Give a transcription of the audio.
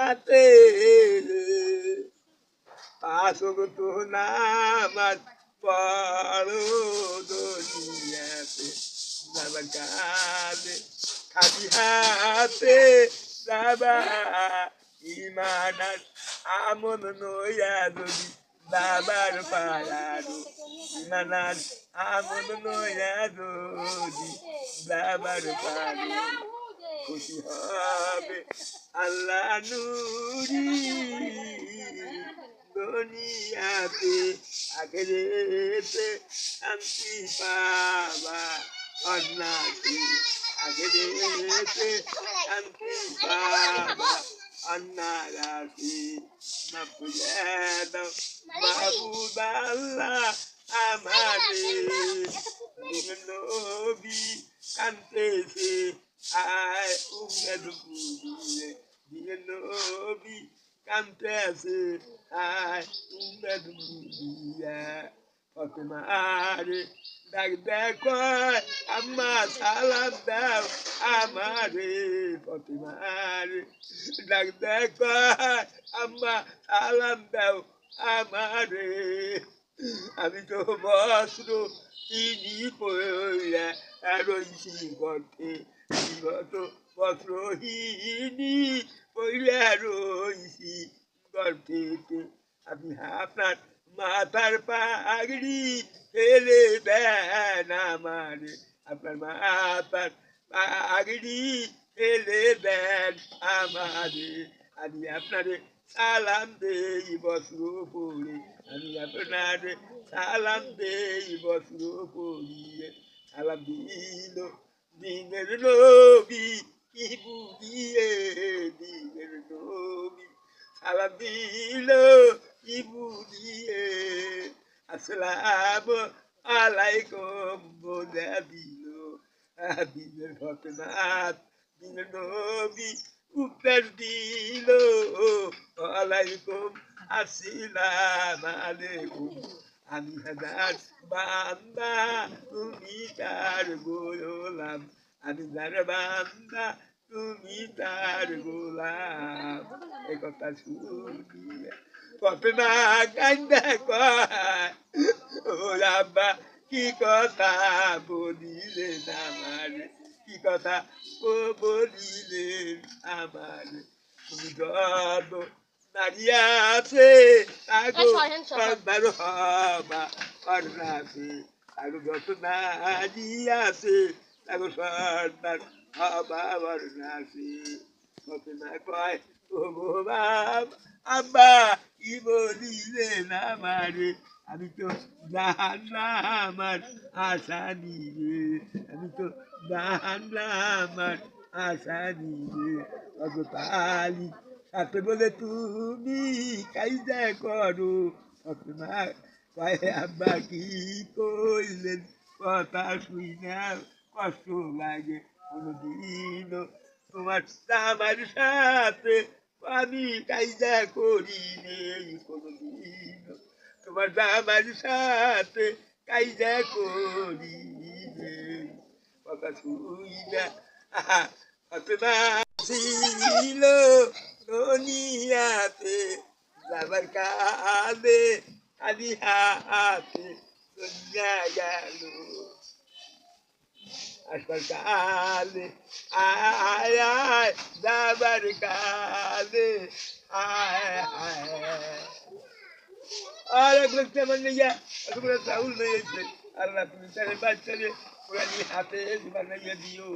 হাতে পাঁচগত নামাজ পড়ো দুনিয়াতে যাবার কালে খালি হাতে যাবা ইমান আর আমল নয়া যদি যাবার পারারো ইমান আর আমল নয়া যদি যাবার পারো খুশি হবে আল্লাহ নুরি দুনিয়াতে আখেরেতে শান্তি পাবা অন্নাতে আখেরেতে শান্তি পাবা অন্নারাতে মাফুজা দাও মাহবুব আল্লাহ আমারে নবী কান্তেছে আয় উম্মত বুঝিয়ে দিয়ে নবী কান্তেছে আয় উম্মত বুঝিয়া ফাতেমা আরে ডাক দেখো আম্মা সালাম দাও আমারে ফাতেমা আরে ডাক দেখো আম্মা সালাম দাও আমারে আমি তো বস্ত্র কিনি পড়া রইছি গর্তে বিগত বস্ত্রহীনি পড়া রইছি গর্তেতে আপনি আপনার মাথার পাগড়ি ফেলে দেন আমারে আপনার মাথার পাগড়ি ফেলে দেন আমারে আমি আপনারে সালাম দেই বস্ত্র পরে আমি আপনার সালাম দেই বস্ত্র পরিয়ে সালাম দিল দিনের নবী কি বুঝিয়ে দিনের নবী সালাম দিল কি বুঝিয়ে আসসালামু আলাইকুম বলে দিল দিনের ঘটনাথ দিনের নবী উত্তর দিল ওয়ালাইকুম আসসালাম আলাইকুম আমি হাজার বান্দা তুমি তার গোলাম আমি যার বান্দা তুমি তার গোলাম এই কথা শুনিয়ে কতনা কান্দা কয় ও আব্বা কি কথা বলিলেন আমার কি কথা বলিলেন আমার তুমি যত দাঁড়িয়ে আছে তাগো সর্দার হবা অর্ণাছে তাগো যত দাঁড়িয়ে আছে তাগো সর্দার হবা অর্ণাছে কত না কয় ও গো বাপ আব্বা কি বলিলেন আমারে আমি তো জাহান্নামার আশা নিয়ে আমি তো জাহান্নামার আশা নিয়ে অত তালি সাথে বলে তুমি কাইজা করো অত না কয় আব্বা কি কইলেন কথা শুই না কষ্ট লাগে কোনোদিন তোমার আমার সাথে আমি কাইজা করি নেই কোনোদিন তোমার আমার সাথে কাইজা করি নেই কথা শুই না অতনা ছিল দুনিয়াতে যাবার কালে খালি হাতে দুনিয়া গেল আসবার কালে আয় আয় যাবার কালে আয় আয় আর এক লোক তেমন নিয়ে এতগুলো চাউল নিয়েছে আর না তুমি তাহলে বাচ্চারে পুরানি হাতে বানাইয়া দিও